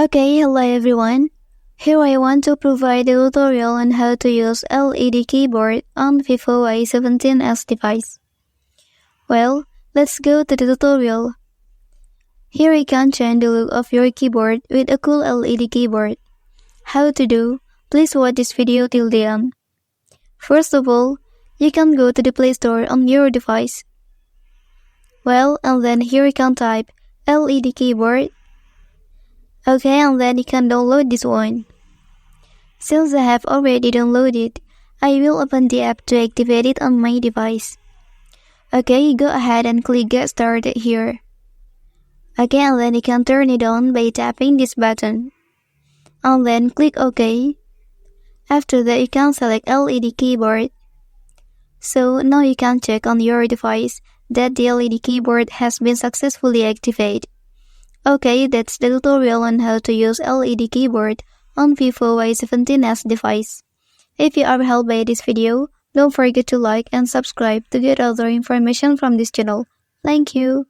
Okay, hello everyone. Here I want to provide a tutorial on how to use LED keyboard on Vivo Y17s device. Well, let's go to the tutorial. Here you can change the look of your keyboard with a cool LED keyboard. How to do? Please watch this video till the end. First of all, you can go to the Play Store on your device. Well, and then here you can type LED keyboard. Okay, and then you can download this one. Since I have already downloaded, I will open the app to activate it on my device. Okay, go ahead and click Get Started here. Okay, and then you can turn it on by tapping this button. And then click OK. After that, you can select LED keyboard. So now you can check on your device that the LED keyboard has been successfully activated. Okay, that's the tutorial on how to use LED keyboard on Vivo Y17s device. If you are helped by this video, don't forget to like and subscribe to get other information from this channel. Thank you.